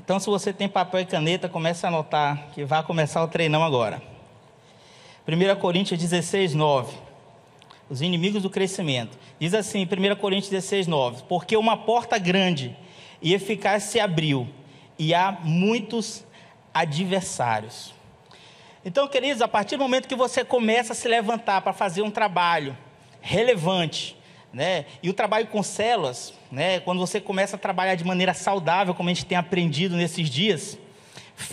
Então, se você tem papel e caneta, comece a anotar, que vai começar o treinão agora. 1 Coríntios 16, 9. Os inimigos do crescimento. Diz assim, 1 Coríntios 16, 9. Porque uma porta grande e eficaz se abriu, e há muitos adversários. Então, queridos, a partir do momento que você começa a se levantar para fazer um trabalho relevante, né? E o trabalho com células, né? Quando você começa a trabalhar de maneira saudável, como a gente tem aprendido nesses dias,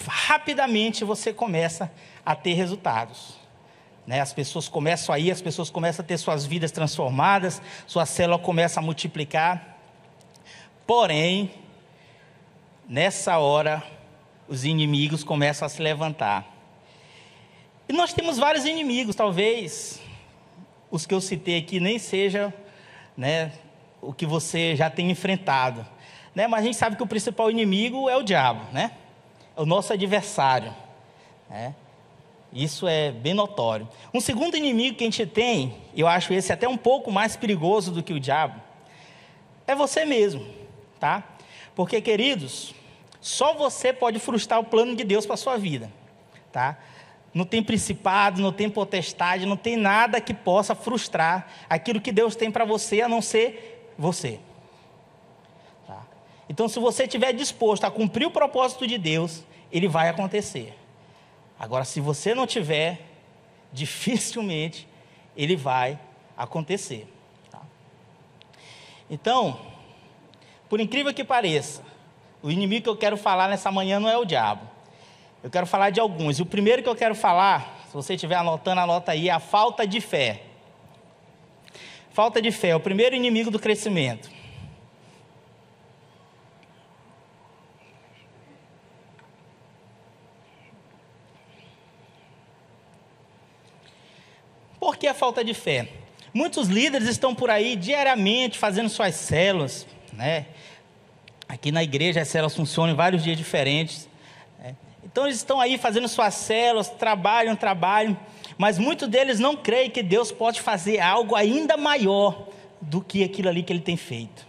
rapidamente você começa a ter resultados, né? As pessoas começam a ir, as pessoas começam a ter suas vidas transformadas, sua célula começa a multiplicar. Porém, nessa hora, os inimigos começam a se levantar. E nós temos vários inimigos, talvez os que eu citei aqui nem seja, né, o que você já tem enfrentado, né? Mas a gente sabe que o principal inimigo é o diabo, né? É o nosso adversário, né? Isso é bem notório. Um segundo inimigo que a gente tem, eu acho esse até um pouco mais perigoso do que o diabo, é você mesmo, tá? Porque, queridos, só você pode frustrar o plano de Deus para a sua vida, tá? Não tem principado, não tem potestade, não tem nada que possa frustrar aquilo que Deus tem para você, a não ser você. Tá? Então, se você estiver disposto a cumprir o propósito de Deus, ele vai acontecer. Agora, se você não tiver, dificilmente ele vai acontecer. Tá? Então, por incrível que pareça, o inimigo que eu quero falar nessa manhã não é o diabo. Eu quero falar de alguns. E o primeiro que eu quero falar, se você estiver anotando, anota aí, é a falta de fé. Falta de fé é o primeiro inimigo do crescimento. Por que a falta de fé? Muitos líderes estão por aí diariamente fazendo suas células, né? Aqui na igreja as células funcionam em vários dias diferentes. Então eles estão aí fazendo suas células, trabalham, mas muitos deles não creem que Deus pode fazer algo ainda maior do que aquilo ali que ele tem feito.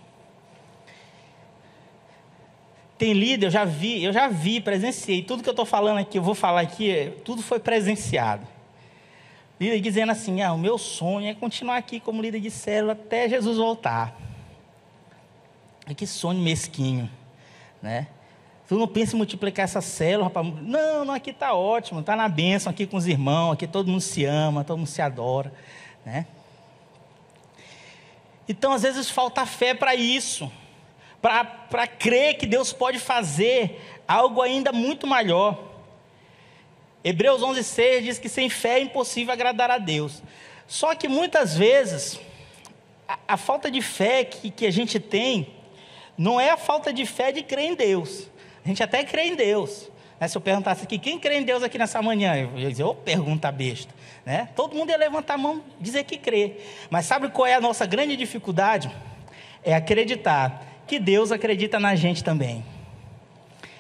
Tem líder, eu já vi, presenciei, tudo que eu estou falando aqui, eu vou falar aqui, tudo foi presenciado. Líder dizendo assim, o meu sonho é continuar aqui como líder de célula até Jesus voltar. Que sonho mesquinho, né? Tu não pensa em multiplicar essa célula, rapaz. Não, aqui está ótimo, está na bênção, aqui com os irmãos, aqui todo mundo se ama, todo mundo se adora, né? Então, às vezes, falta fé para isso, para crer que Deus pode fazer algo ainda muito maior. Hebreus 11:6 diz que sem fé é impossível agradar a Deus. Só que muitas vezes, a falta de fé que a gente tem, não é a falta de fé de crer em Deus. A gente até crê em Deus, né? Se eu perguntasse aqui, quem crê em Deus aqui nessa manhã? Eu ia dizer, pergunta besta, né? Todo mundo ia levantar a mão e dizer que crê. Mas sabe qual é a nossa grande dificuldade? É acreditar que Deus acredita na gente também.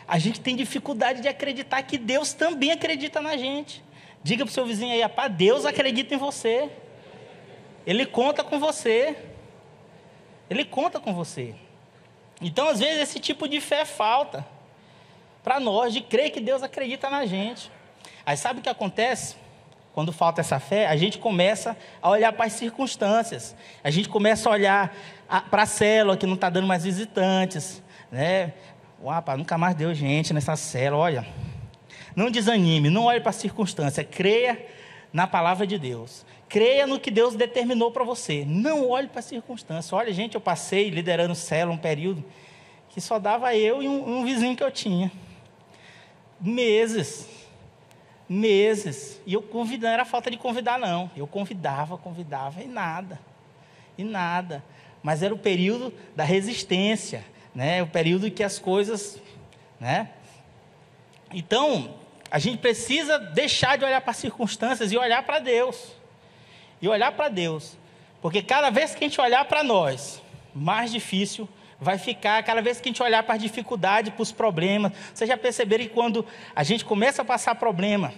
A gente tem dificuldade de acreditar que Deus também acredita na gente. Diga para o seu vizinho aí, rapaz, Deus acredita em você. Ele conta com você. Ele conta com você. Então, às vezes, esse tipo de fé falta para nós, de crer que Deus acredita na gente. Aí sabe o que acontece? Quando falta essa fé, a gente começa a olhar para as circunstâncias. A gente começa a olhar para a célula que não está dando mais visitantes, né? Rapaz, nunca mais deu gente nessa célula. Olha, não desanime, não olhe para a circunstância. Creia na palavra de Deus. Creia no que Deus determinou para você. Não olhe para a circunstância. Olha, gente, eu passei liderando célula um período que só dava eu e um vizinho que eu tinha. Meses. E eu convidando, não era falta de convidar não. Eu convidava e nada. Mas era o período da resistência, né? O período que as coisas, né? Então, a gente precisa deixar de olhar para as circunstâncias e olhar para Deus. Porque cada vez que a gente olhar para nós, mais difícil vai ficar. Cada vez que a gente olhar para as dificuldades, para os problemas. Vocês já perceberam que quando a gente começa a passar problema,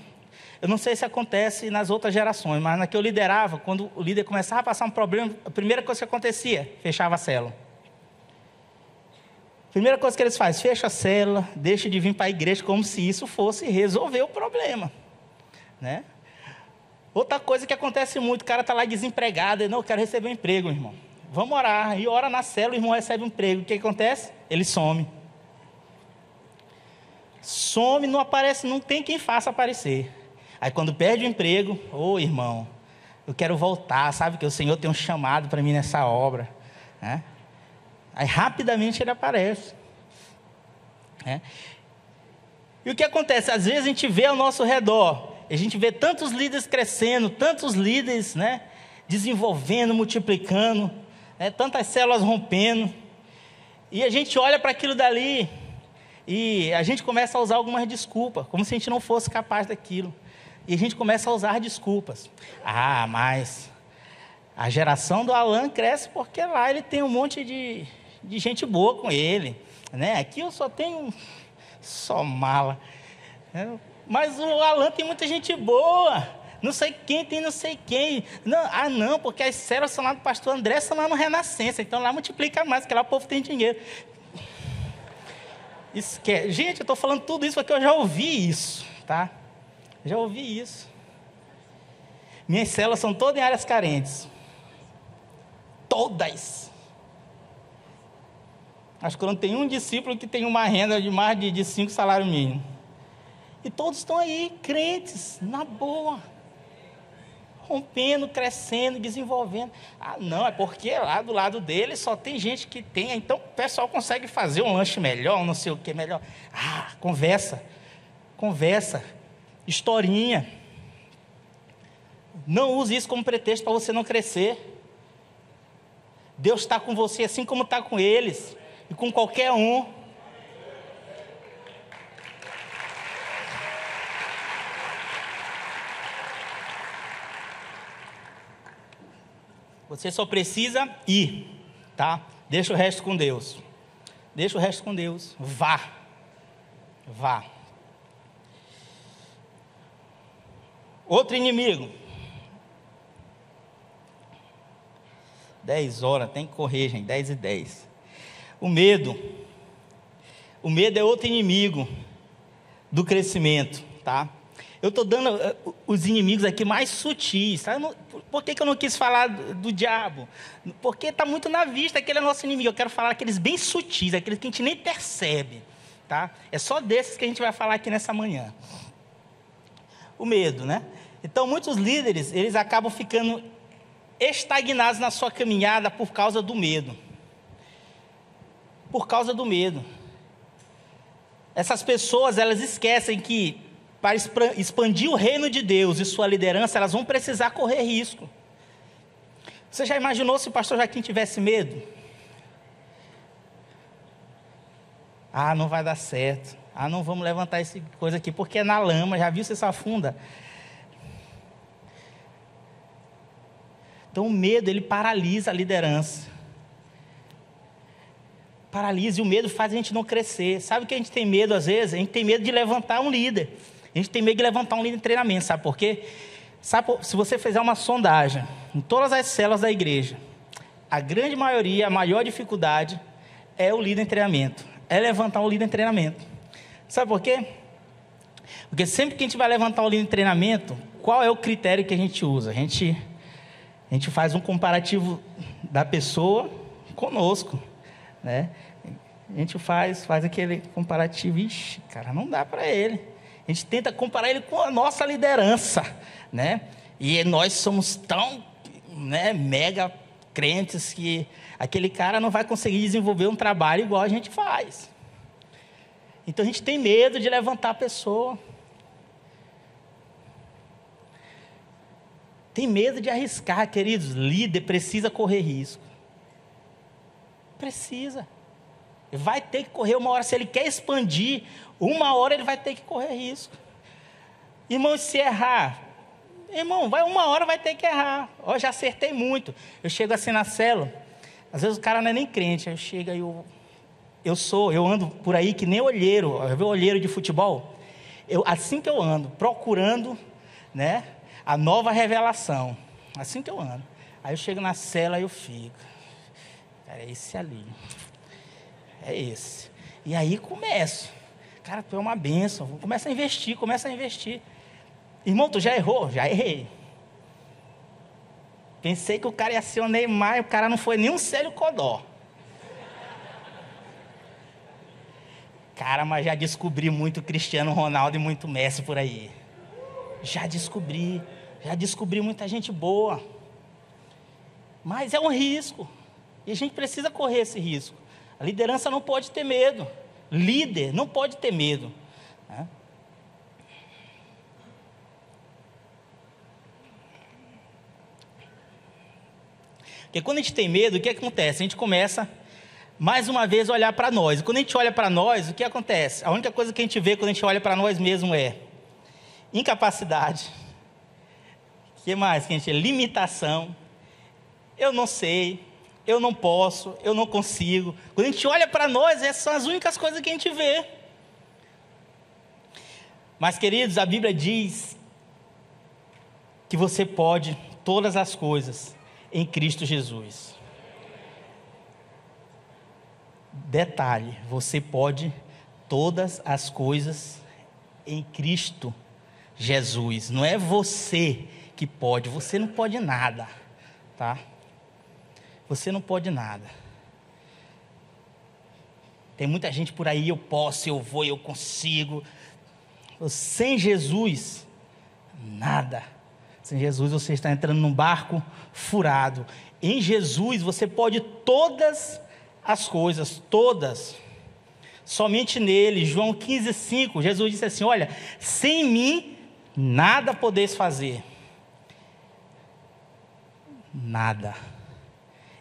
eu não sei se acontece nas outras gerações, mas na que eu liderava, quando o líder começava a passar um problema, a primeira coisa que acontecia, fechava a célula. Primeira coisa que eles fazem, fecha a célula, deixa de vir para a igreja como se isso fosse resolver o problema, né? Outra coisa que acontece muito, o cara está lá desempregado, não, eu quero receber um emprego, irmão. Vamos orar, e ora na célula, o irmão recebe um emprego. O que acontece? Ele some. Some, não aparece, não tem quem faça aparecer. Aí quando perde o emprego, irmão, eu quero voltar, sabe que o Senhor tem um chamado para mim nessa obra, né? Aí rapidamente ele aparece, né? E o que acontece? Às vezes a gente vê ao nosso redor, a gente vê tantos líderes crescendo, tantos líderes, né, desenvolvendo, multiplicando, né, tantas células rompendo, e a gente olha para aquilo dali, e a gente começa a usar algumas desculpas, como se a gente não fosse capaz daquilo. E a gente começa a usar desculpas. Mas a geração do Alan cresce porque lá ele tem um monte de gente boa com ele, né? Aqui eu só tenho só mala. Mas o Alan tem muita gente boa. Não sei quem tem não sei quem. Não, porque as células são lá do pastor André, são lá no Renascença. Então lá multiplica mais, porque lá o povo tem dinheiro. Gente, eu estou falando tudo isso porque eu já ouvi isso, tá? Já ouvi isso. Minhas células são todas em áreas carentes. Todas. Acho que não tem um discípulo que tem uma renda de mais de 5 salários mínimos. E todos estão aí, crentes, na boa. Rompendo, crescendo, desenvolvendo. Não, é porque lá do lado dele só tem gente que tem. Então o pessoal consegue fazer um lanche melhor, não sei o que melhor. Conversa. Historinha. Não use isso como pretexto para você não crescer. Deus está com você assim como está com eles. E com qualquer um. Você só precisa ir, tá? Deixa o resto com Deus. Deixa o resto com Deus. Vá. 'Outro inimigo. 10 horas, tem que correr, gente. 10:10. O medo. O medo é outro inimigo do crescimento, tá? Eu estou dando os inimigos aqui mais sutis, tá? Por que eu não quis falar do diabo? Porque está muito na vista que ele é nosso inimigo. Eu quero falar aqueles bem sutis, aqueles que a gente nem percebe, tá? É só desses que a gente vai falar aqui nessa manhã. O medo, né? Então, muitos líderes, eles acabam ficando estagnados na sua caminhada por causa do medo. Por causa do medo. Essas pessoas, elas esquecem que para expandir o reino de Deus e sua liderança, elas vão precisar correr risco. Você já imaginou se o pastor Joaquim tivesse medo? Não vai dar certo. Não vamos levantar essa coisa aqui, porque é na lama, já viu se isso afunda? Então o medo, ele paralisa a liderança. Paralisa, e o medo faz a gente não crescer. Sabe o que a gente tem medo às vezes? A gente tem medo de levantar um líder. A gente tem medo de levantar um líder em treinamento, sabe por quê? Se você fizer uma sondagem em todas as células da igreja, a grande maioria, a maior dificuldade é o líder em treinamento. É levantar um líder em treinamento. Sabe por quê? Porque sempre que a gente vai levantar um líder em treinamento, qual é o critério que a gente usa? A gente faz um comparativo da pessoa conosco, né? A gente faz aquele comparativo, cara, não dá para ele. A gente tenta comparar ele com a nossa liderança, né? E nós somos tão, né, mega crentes que aquele cara não vai conseguir desenvolver um trabalho igual a gente faz. Então a gente tem medo de levantar a pessoa. Tem medo de arriscar, queridos. Líder precisa correr risco. Precisa. Vai ter que correr uma hora. Se ele quer expandir, uma hora ele vai ter que correr risco. Irmão, se errar, irmão, uma hora vai ter que errar. Já acertei muito. Eu chego assim na célula, às vezes o cara não é nem crente, aí eu chego aí, eu ando por aí que nem olheiro, viu olheiro de futebol? Assim que eu ando, procurando, né, a nova revelação. Assim que eu ando. Aí eu chego na célula e eu fico, cara, é esse ali. é esse. E aí começo. Cara, tu é uma bênção. Começa a investir. Irmão, tu já errou? Já errei. Pensei que o cara ia ser o Neymar e o cara não foi nem um Célio Codó. Cara, mas já descobri muito Cristiano Ronaldo e muito Messi por aí. Já descobri muita gente boa. Mas é um risco. E a gente precisa correr esse risco. A liderança não pode ter medo. Líder não pode ter medo. Né? Porque quando a gente tem medo, o que acontece? A gente começa, mais uma vez, a olhar para nós. E quando a gente olha para nós, o que acontece? A única coisa que a gente vê quando a gente olha para nós mesmos é incapacidade. O que mais que a gente... Limitação. Eu não sei, eu não posso, eu não consigo. Quando a gente olha para nós, essas são as únicas coisas que a gente vê. Mas, queridos, a Bíblia diz que você pode todas as coisas em Cristo Jesus. Detalhe, você pode todas as coisas em Cristo Jesus. Não é você que pode, você não pode nada, tá? Você não pode nada. Tem muita gente por aí, eu posso, eu vou, eu consigo. Sem Jesus, nada. Sem Jesus você está entrando num barco furado. Em Jesus você pode todas as coisas, todas. Somente nele. João 15,5, Jesus disse assim, olha, sem mim nada podeis fazer. Nada.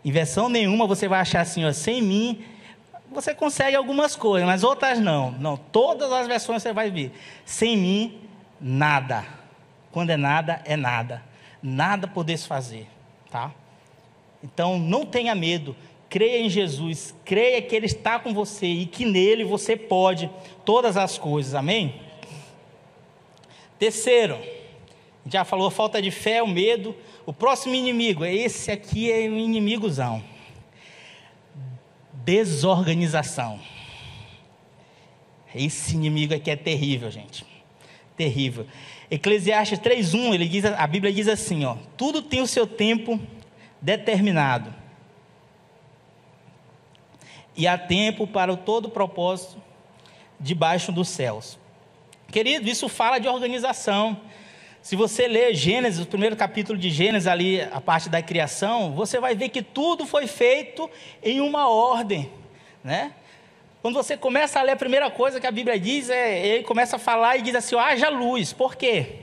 Em versão nenhuma você vai achar assim, ó, sem mim você consegue algumas coisas, mas outras não. Não, todas as versões você vai ver. Sem mim, nada. Quando é nada, é nada. Nada podeis fazer, tá? Então, não tenha medo. Creia em Jesus. Creia que Ele está com você e que nele você pode todas as coisas. Amém? Terceiro, já falou, falta de fé, o medo. O próximo inimigo, esse aqui é um inimigozão. Desorganização. Esse inimigo aqui é terrível, gente. Terrível. Eclesiastes 3:1, a Bíblia diz assim, ó, tudo tem o seu tempo determinado. E há tempo para todo propósito debaixo dos céus. Querido, isso fala de organização. Se você ler Gênesis, o primeiro capítulo de Gênesis, ali, a parte da criação, você vai ver que tudo foi feito em uma ordem, né? Quando você começa a ler, a primeira coisa que a Bíblia diz ele começa a falar e diz assim, haja luz. Por quê?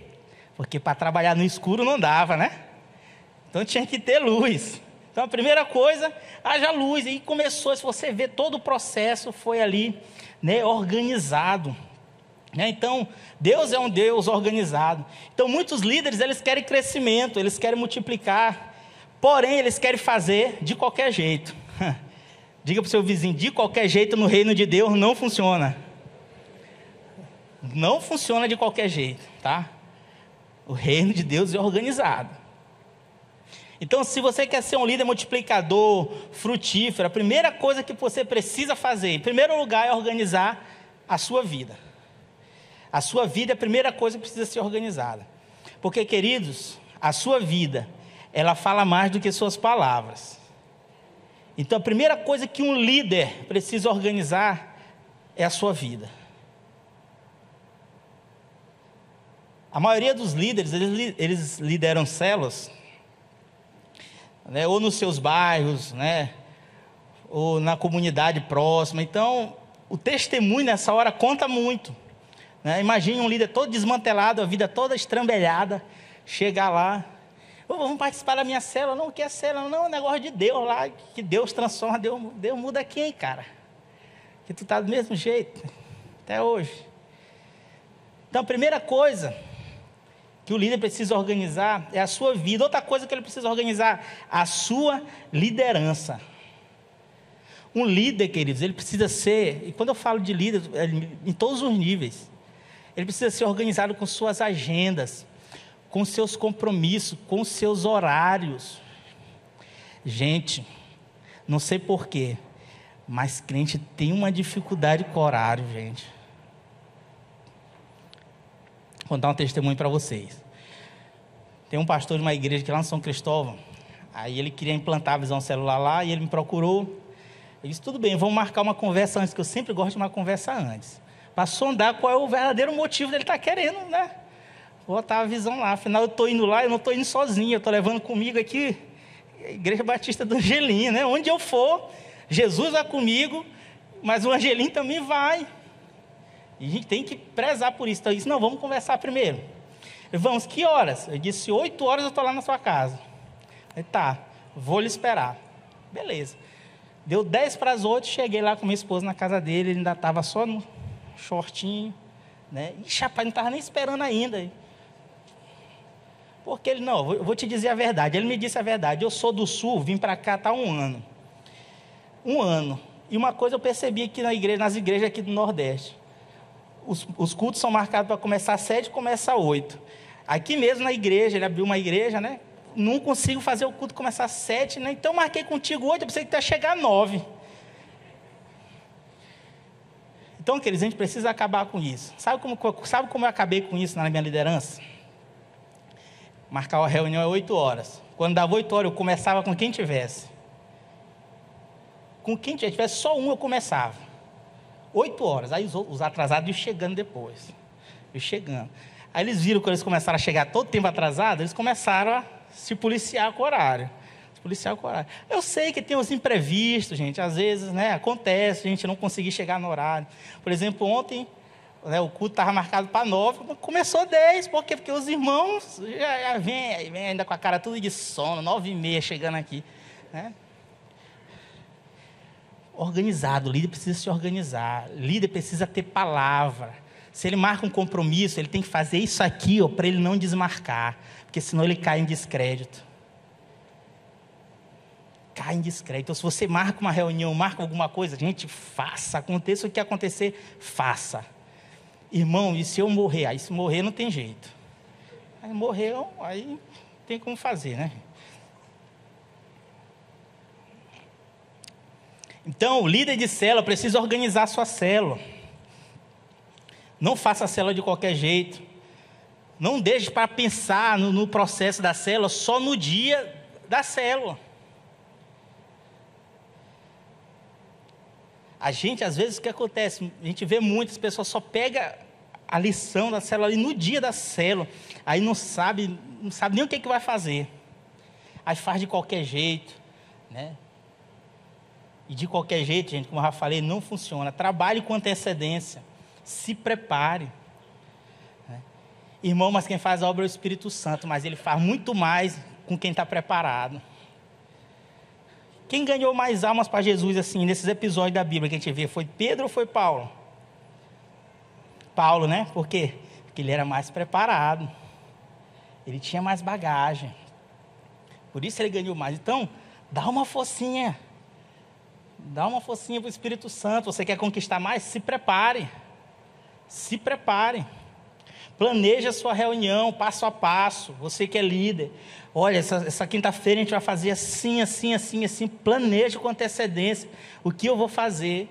Porque para trabalhar no escuro não dava, né? Então tinha que ter luz. Então a primeira coisa, haja luz. E começou, se você ver todo o processo, foi ali, né, organizado. Então, Deus é um Deus organizado. Então, muitos líderes, eles querem crescimento, eles querem multiplicar, porém, eles querem fazer de qualquer jeito. Diga para o seu vizinho, de qualquer jeito no reino de Deus não funciona. Não funciona de qualquer jeito, tá? O reino de Deus é organizado. Então, se você quer ser um líder multiplicador, frutífero, a primeira coisa que você precisa fazer, em primeiro lugar, é organizar a sua vida. A sua vida é a primeira coisa que precisa ser organizada. Porque, queridos, a sua vida, ela fala mais do que suas palavras. Então, a primeira coisa que um líder precisa organizar é a sua vida. A maioria dos líderes, eles lideram células, né, ou nos seus bairros, né, ou na comunidade próxima. Então, o testemunho nessa hora conta muito. Imagine um líder todo desmantelado, a vida toda estrambelhada, chegar lá, vamos participar da minha célula. Não, que é célula? Não, é um negócio de Deus lá, que Deus transforma, Deus muda quem, cara? Que tu está do mesmo jeito, até hoje. Então, a primeira coisa que o líder precisa organizar é a sua vida. Outra coisa que ele precisa organizar, a sua liderança. Um líder, queridos, ele precisa ser, e quando eu falo de líder, em todos os níveis, ele precisa ser organizado com suas agendas, com seus compromissos, com seus horários. Gente, não sei porquê, Mas crente tem uma dificuldade com o horário, gente. Vou contar um testemunho para vocês. Tem um pastor de uma igreja que lá no São Cristóvão, aí ele queria implantar a visão celular lá, e ele me procurou. Eu disse, tudo bem, vamos marcar uma conversa antes, que eu sempre gosto de uma conversa antes, para sondar qual é o verdadeiro motivo dele estar querendo, né? Botar a visão lá. Afinal, eu estou indo lá, eu não estou indo sozinho, eu estou levando comigo aqui a Igreja Batista do Angelim, né? Onde eu for, Jesus vai comigo, mas o Angelim também vai. E a gente tem que prezar por isso. Então eu disse, não, vamos conversar primeiro. Vamos, que horas? Eu disse, 8 horas eu estou lá na sua casa. Ele, tá, vou lhe esperar. Beleza. Deu 10 para as 8, cheguei lá com minha esposa na casa dele, ele ainda estava só no shortinho, né? Ixi, rapaz, não estava nem esperando ainda. Porque ele, não, eu vou te dizer a verdade. Ele me disse a verdade, eu sou do Sul, vim para cá há 1 ano. 1 ano. E uma coisa eu percebi aqui nas igrejas aqui do Nordeste. Os cultos são marcados para começar às 7 e começa às 8. Aqui mesmo na igreja, ele abriu uma igreja, né? Não consigo fazer o culto começar às 7, né? Então marquei contigo 8, eu pensei que ia chegar às 9. Então, queridos, a gente precisa acabar com isso. Sabe como eu acabei com isso na minha liderança? Marcar a reunião é 8 horas. Quando dava 8 horas, eu começava com quem tivesse. Com quem tivesse, só um eu começava. 8 horas. Aí os atrasados iam chegando depois. Aí eles viram que eles começaram a chegar todo tempo atrasado, eles começaram a se policiar com o horário. Eu sei que tem os imprevistos, gente. Às vezes, né, acontece, a gente não conseguir chegar no horário. Por exemplo, ontem, né, o culto estava marcado para 9, começou 10. Por quê? Porque os irmãos já vêm ainda com a cara tudo de sono, 9h30 chegando aqui, né? Organizado, o líder precisa se organizar, o líder precisa ter palavra. Se ele marca um compromisso, ele tem que fazer isso aqui, para ele não desmarcar, porque senão ele cai em descrédito. Então, se você marca uma reunião, marca alguma coisa, gente, faça, aconteça o que acontecer, faça. Irmão, e se eu morrer? Aí se morrer não tem jeito. Aí morreu, aí tem como fazer, né? Então, o líder de célula precisa organizar a sua célula. Não faça a célula de qualquer jeito. Não deixe para pensar no processo da célula só no dia da célula. A gente, às vezes, o que acontece? A gente vê muitas pessoas só pega a lição da célula ali no dia da célula. Aí não sabe nem o que vai fazer. Aí faz de qualquer jeito, né? E de qualquer jeito, gente, como eu já falei, não funciona. Trabalhe com antecedência. Se prepare. Né? Irmão, mas quem faz a obra é o Espírito Santo, mas ele faz muito mais com quem está preparado. Quem ganhou mais almas para Jesus, assim, nesses episódios da Bíblia que a gente vê, foi Pedro ou foi Paulo? Paulo, né? Por quê? Porque ele era mais preparado. Ele tinha mais bagagem. Por isso ele ganhou mais. Então, dá uma forcinha. Dá uma forcinha para o Espírito Santo. Você quer conquistar mais? Se prepare. Se prepare. Planeje a sua reunião, passo a passo. Você que é líder. Olha, essa quinta-feira a gente vai fazer assim, assim, assim, assim. Planeje com antecedência o que eu vou fazer.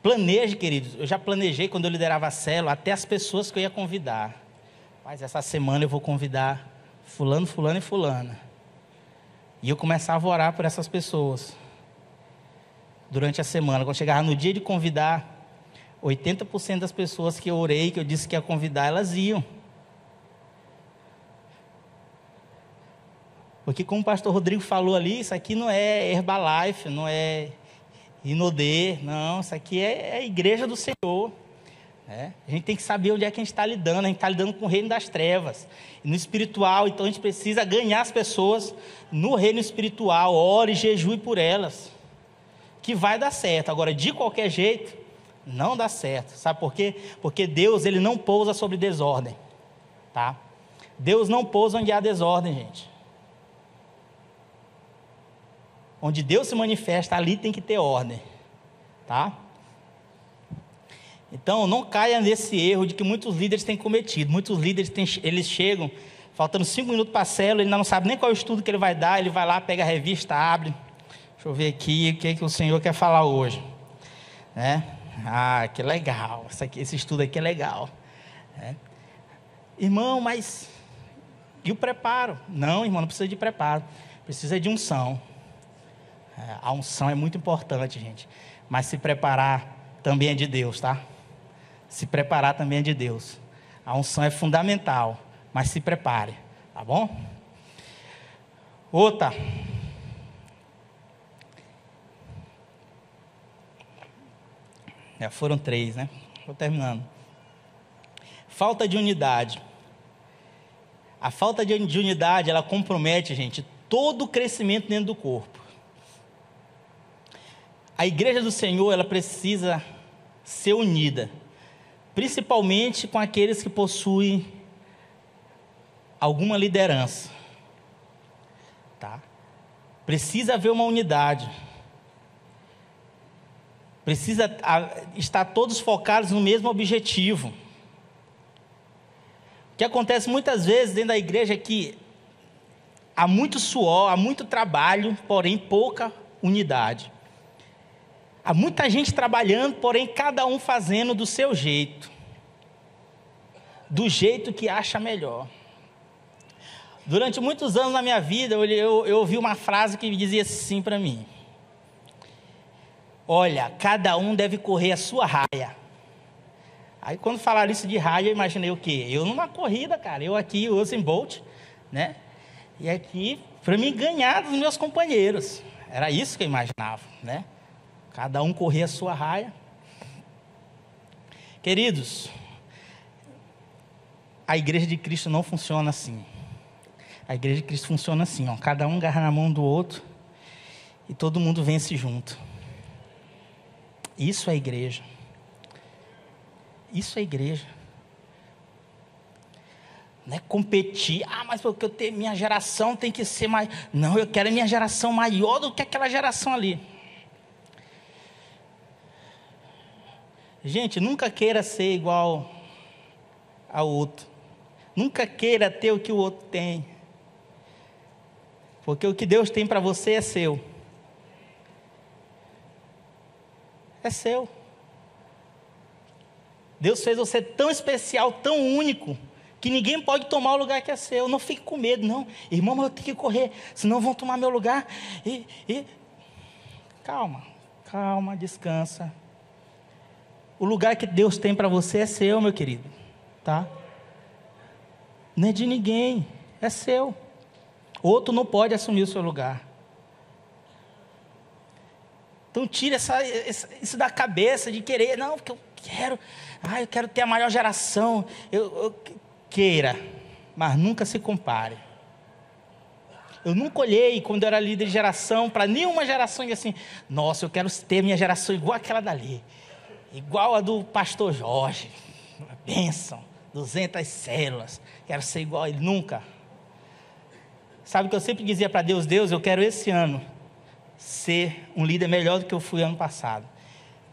Planeje, queridos. Eu já planejei quando eu liderava a célula, até as pessoas que eu ia convidar. Mas essa semana eu vou convidar fulano, fulano e fulana. E eu começava a orar por essas pessoas. Durante a semana, quando chegava no dia de convidar, 80% das pessoas que eu orei, que eu disse que ia convidar, elas iam. Porque como o pastor Rodrigo falou ali, isso aqui não é Herbalife, não é Inodê, não, isso aqui é a igreja do Senhor. A gente tem que saber onde é que a gente está lidando. A gente está lidando com o reino das trevas. E no espiritual, então a gente precisa ganhar as pessoas no reino espiritual. Ore, jejue por elas, que vai dar certo. Agora, de qualquer jeito, não dá certo. Sabe por quê? Porque Deus, ele não pousa sobre desordem, tá? Deus não pousa onde há desordem, gente. Onde Deus se manifesta, ali tem que ter ordem, tá? Então, não caia nesse erro de que muitos líderes têm cometido. Muitos líderes, eles chegam faltando 5 minutos para a célula, ele ainda não sabe nem qual é o estudo que ele vai dar, ele vai lá, pega a revista, abre, deixa eu ver aqui o que o Senhor quer falar hoje, né? Ah, que legal, esse estudo aqui é legal, né? Irmão, mas e o preparo? Não, irmão, não precisa de preparo, precisa de unção. A unção é muito importante, gente, mas se preparar também é de Deus, tá? Se preparar também é de Deus. A unção é fundamental, mas se prepare, tá bom? Outra. Foram 3, né? Estou terminando. Falta de unidade. A falta de unidade, ela compromete, gente, todo o crescimento dentro do corpo. A igreja do Senhor, ela precisa ser unida, principalmente com aqueles que possuem alguma liderança, tá? Precisa haver uma unidade. Precisa estar todos focados no mesmo objetivo. O que acontece muitas vezes dentro da igreja é que há muito suor, há muito trabalho, porém pouca unidade. Há muita gente trabalhando, porém cada um fazendo do seu jeito. Do jeito que acha melhor. Durante muitos anos na minha vida, eu ouvi uma frase que dizia assim para mim: olha, cada um deve correr a sua raia. Aí quando falaram isso de raia, eu imaginei o quê? Eu numa corrida, cara, eu aqui, o Usain Bolt, né? E aqui, para mim ganhar dos meus companheiros. Era isso que eu imaginava, né? Cada um correr a sua raia. Queridos, a igreja de Cristo não funciona assim. A igreja de Cristo funciona assim, ó, cada um agarra na mão do outro e todo mundo vence junto. Isso é igreja. Isso é igreja. Não é competir. Ah, mas porque eu tenho, minha geração tem que ser mais... Não, eu quero a minha geração maior do que aquela geração ali. Gente, nunca queira ser igual ao outro. Nunca queira ter o que o outro tem. Porque o que Deus tem para você é seu. É seu. Deus fez você tão especial, tão único, que ninguém pode tomar o lugar que é seu. Não fique com medo, não. Irmão, mas eu tenho que correr, senão vão tomar meu lugar. Calma, descansa. O lugar que Deus tem para você é seu, meu querido, tá? Não é de ninguém, é seu. Outro não pode assumir o seu lugar. Então tira isso da cabeça de querer, não, porque eu quero ter a maior geração. Queira, mas nunca se compare. Eu nunca olhei, quando eu era líder de geração, para nenhuma geração e assim, nossa, eu quero ter minha geração igual aquela dali, igual a do pastor Jorge, uma bênção, 200 células, quero ser igual a ele, nunca. Sabe o que eu sempre dizia para Deus? Deus, eu quero esse ano ser um líder melhor do que eu fui ano passado.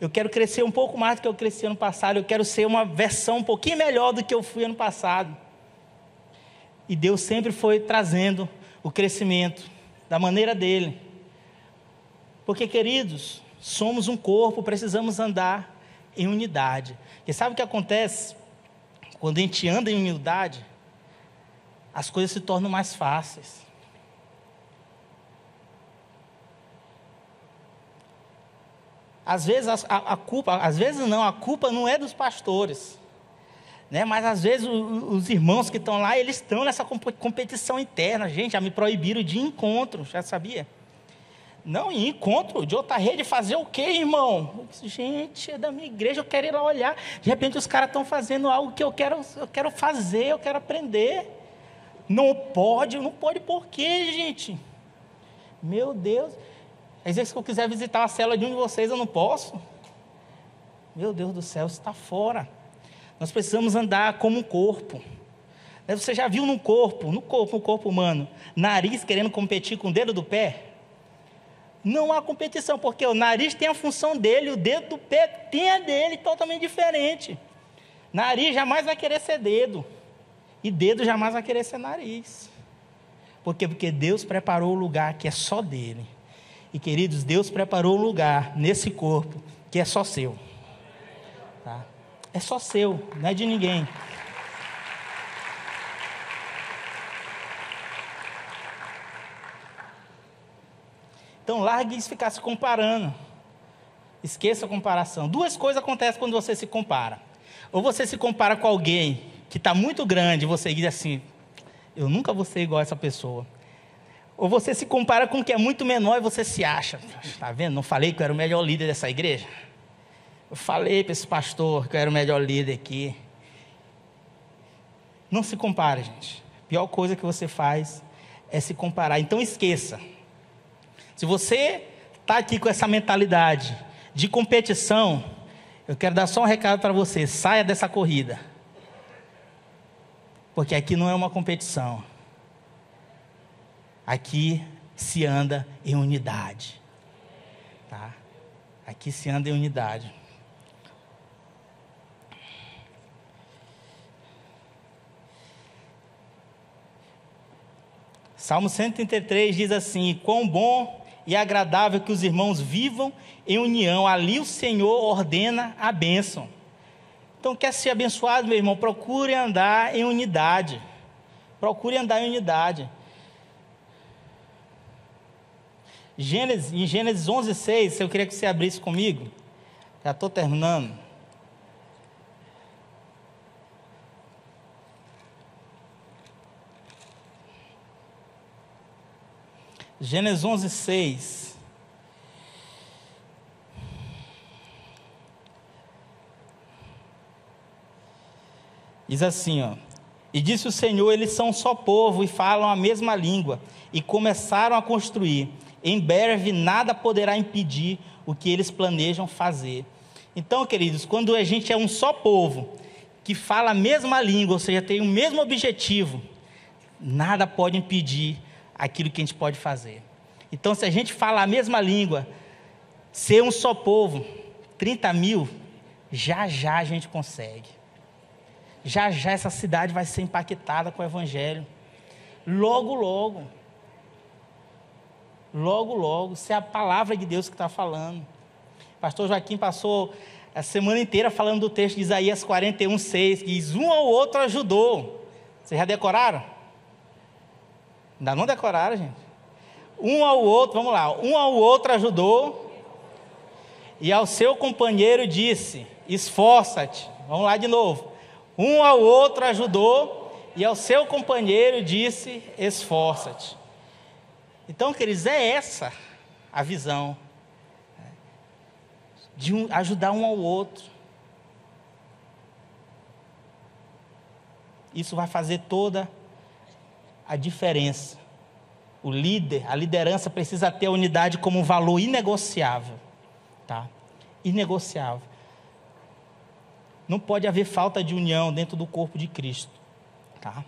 Eu quero crescer um pouco mais do que eu cresci ano passado. Eu quero ser uma versão um pouquinho melhor do que eu fui ano passado. E Deus sempre foi trazendo o crescimento da maneira dele. Porque, queridos, somos um corpo, precisamos andar em unidade. E sabe o que acontece? Quando a gente anda em unidade, as coisas se tornam mais fáceis. Às vezes a culpa não é dos pastores, né? Mas às vezes os irmãos que estão lá, eles estão nessa competição interna. Gente, já me proibiram de encontro, já sabia? Não, em encontro de outra rede, fazer o quê, irmão? Eu disse, gente, é da minha igreja, eu quero ir lá olhar. De repente os caras estão fazendo algo que eu quero fazer, eu quero aprender. Não pode por quê, gente? Meu Deus. Às vezes, se eu quiser visitar a célula de um de vocês, eu não posso. Meu Deus do céu, isso está fora. Nós precisamos andar como um corpo. Você já viu no corpo humano, nariz querendo competir com o dedo do pé? Não há competição, porque o nariz tem a função dele, o dedo do pé tem a dele, totalmente diferente. Nariz jamais vai querer ser dedo. E dedo jamais vai querer ser nariz. Por quê? Porque Deus preparou o lugar que é só dele. E, queridos, Deus preparou um lugar nesse corpo que é só seu. Tá? É só seu, não é de ninguém. Então, largue de ficar se comparando. Esqueça a comparação. Duas coisas acontecem quando você se compara. Ou você se compara com alguém que está muito grande e você diz assim, eu nunca vou ser igual a essa pessoa. Ou você se compara com o que é muito menor e você se acha. Está vendo? Não falei que eu era o melhor líder dessa igreja? Eu falei para esse pastor que eu era o melhor líder aqui. Não se compare, gente. A pior coisa que você faz é se comparar. Então esqueça. Se você está aqui com essa mentalidade de competição, eu quero dar só um recado para você. Saia dessa corrida. Porque aqui não é uma competição. Aqui se anda em unidade. Tá? Aqui se anda em unidade. Salmo 133 diz assim: quão bom e agradável que os irmãos vivam em união, ali o Senhor ordena a bênção. Então, quer ser abençoado, meu irmão? Procure andar em unidade. Procure andar em unidade. Em Gênesis 11:6, eu queria que você abrisse comigo. Já estou terminando. Gênesis 11:6. Diz assim, ó: e disse o Senhor, eles são só povo e falam a mesma língua, e começaram a construir. Em breve nada poderá impedir o que eles planejam fazer. Então, queridos, quando a gente é um só povo, que fala a mesma língua, ou seja, tem o mesmo objetivo, nada pode impedir aquilo que a gente pode fazer. Então, se a gente fala a mesma língua, ser um só povo, 30 mil, já já a gente consegue. Já já essa cidade vai ser impactada com o Evangelho. Logo, logo. Logo, logo. Isso é a palavra de Deus que está falando. O pastor Joaquim passou a semana inteira falando do texto de Isaías 41:6, que diz: um ao outro ajudou. Vocês já decoraram? Ainda não decoraram, gente? Um ao outro, vamos lá. Um ao outro ajudou, e ao seu companheiro disse: esforça-te. Vamos lá de novo. Um ao outro ajudou, e ao seu companheiro disse: esforça-te. Então, queridos, é essa a visão, de ajudar um ao outro. Isso vai fazer toda a diferença. O líder, a liderança precisa ter a unidade como um valor inegociável, tá? Inegociável. Não pode haver falta de união dentro do corpo de Cristo, tá?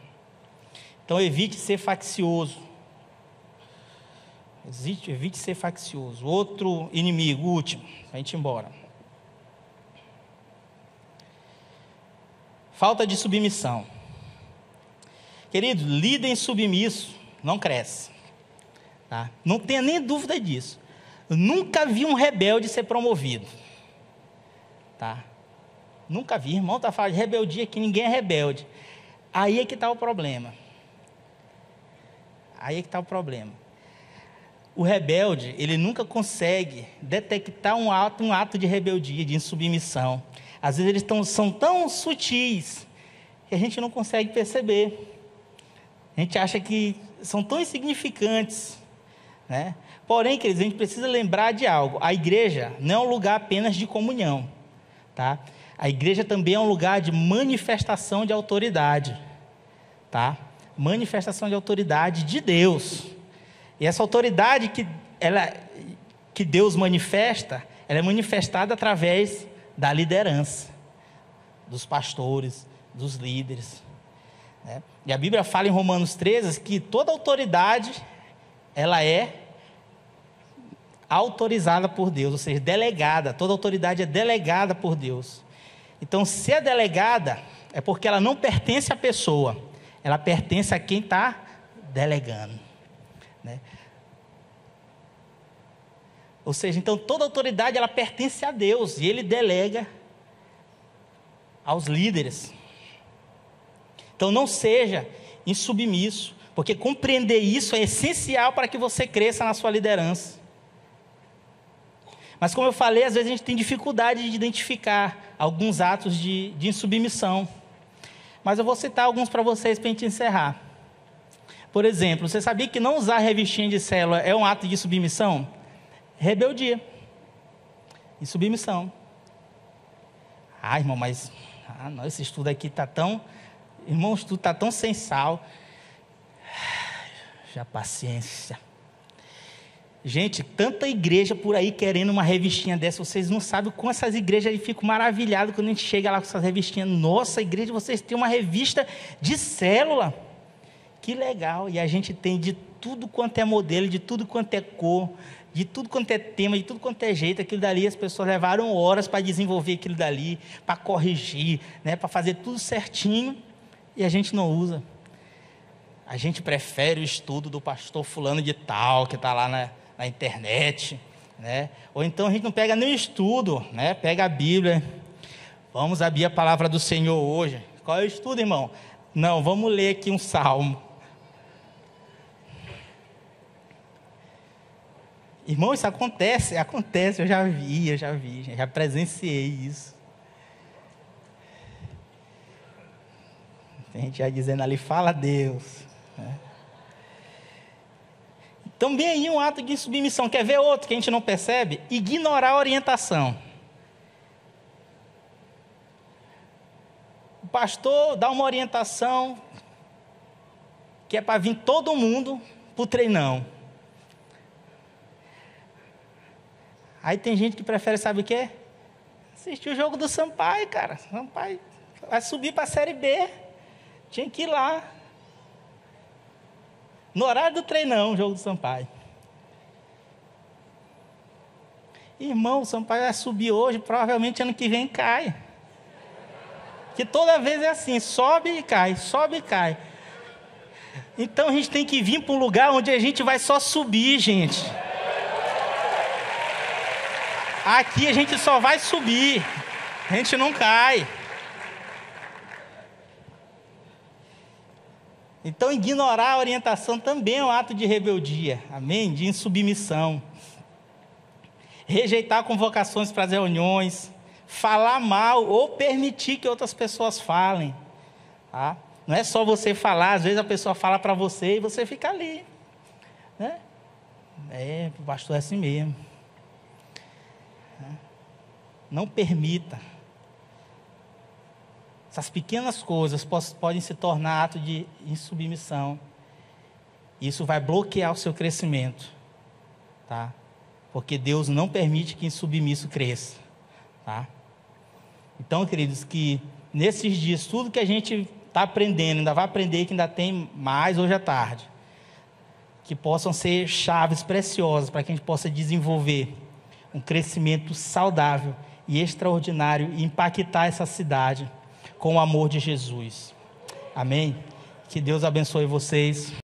Então evite ser faccioso. Evite ser faccioso. Outro inimigo, último, para a gente ir embora. Falta de submissão. Querido, líder insubmisso não cresce. Tá? Não tenha nem dúvida disso. Eu nunca vi um rebelde ser promovido. Tá? Nunca vi. Irmão está falando de rebeldia, que ninguém é rebelde. Aí é que está o problema. Aí é que está o problema. O rebelde, ele nunca consegue detectar um ato de rebeldia, de insubmissão. Às vezes eles são tão sutis que a gente não consegue perceber. A gente acha que são tão insignificantes, né? Porém, queridos, a gente precisa lembrar de algo. A igreja não é um lugar apenas de comunhão, tá? A igreja também é um lugar de manifestação de autoridade, tá? Manifestação de autoridade de Deus. E essa autoridade que Deus manifesta, ela é manifestada através da liderança, dos pastores, dos líderes, né? E a Bíblia fala em Romanos 13 que toda autoridade, ela é autorizada por Deus, ou seja, delegada. Toda autoridade é delegada por Deus. Então, se é delegada, é porque ela não pertence à pessoa, ela pertence a quem está delegando, né? Ou seja, então toda autoridade ela pertence a Deus e Ele delega aos líderes. Então não seja insubmisso, porque compreender isso é essencial para que você cresça na sua liderança. Mas como eu falei, às vezes a gente tem dificuldade de identificar alguns atos de insubmissão. Mas eu vou citar alguns para vocês para a gente encerrar. Por exemplo, você sabia que não usar revistinha de célula é um ato de submissão? Rebeldia. Insubmissão. Ah, irmão, mas não, esse estudo aqui está tão... Irmão, o estudo está tão sem sal. Já paciência. Gente, tanta igreja por aí querendo uma revistinha dessa, vocês não sabem como essas igrejas aí ficam maravilhadas quando a gente chega lá com essas revistinhas. Nossa, igreja, vocês têm uma revista de célula. Que legal. E a gente tem de tudo quanto é modelo, de tudo quanto é cor, de tudo quanto é tema, de tudo quanto é jeito. Aquilo dali, as pessoas levaram horas para desenvolver aquilo dali, para corrigir, né, para fazer tudo certinho, e a gente não usa. A gente prefere o estudo do pastor fulano de tal, que está lá na internet, né? Ou então a gente não pega nem o estudo, né? Pega a Bíblia, vamos abrir a palavra do Senhor hoje. Qual é o estudo, irmão? Não, vamos ler aqui um salmo. Irmão, isso acontece, eu já vi, já presenciei isso. Tem gente já dizendo ali, fala a Deus, né? Também aí um ato de submissão. Quer ver outro que a gente não percebe? Ignorar a orientação. O pastor dá uma orientação que é para vir todo mundo para o treinão. Aí tem gente que prefere, sabe o quê? Assistir o jogo do Sampaio, cara. Sampaio vai subir para a Série B. Tinha que ir lá. No horário do treinão, o jogo do Sampaio. Irmão, o Sampaio vai subir hoje, provavelmente ano que vem cai. Que toda vez é assim, sobe e cai, sobe e cai. Então a gente tem que vir para um lugar onde a gente vai só subir, gente. Aqui a gente só vai subir, a gente não cai. Então, ignorar a orientação também é um ato de rebeldia, amém? De insubmissão. Rejeitar convocações para as reuniões, falar mal ou permitir que outras pessoas falem, tá? Não é só você falar, às vezes a pessoa fala para você e você fica ali, né? O pastor é assim mesmo. Não permita. Essas pequenas coisas podem se tornar ato de insubmissão. Isso vai bloquear o seu crescimento, tá? Porque Deus não permite que insubmisso cresça, tá? Então, queridos, que nesses dias, tudo que a gente está aprendendo, ainda vai aprender, que ainda tem mais hoje à tarde, que possam ser chaves preciosas para que a gente possa desenvolver um crescimento saudável e extraordinário e impactar essa cidade com o amor de Jesus. Amém? Que Deus abençoe vocês.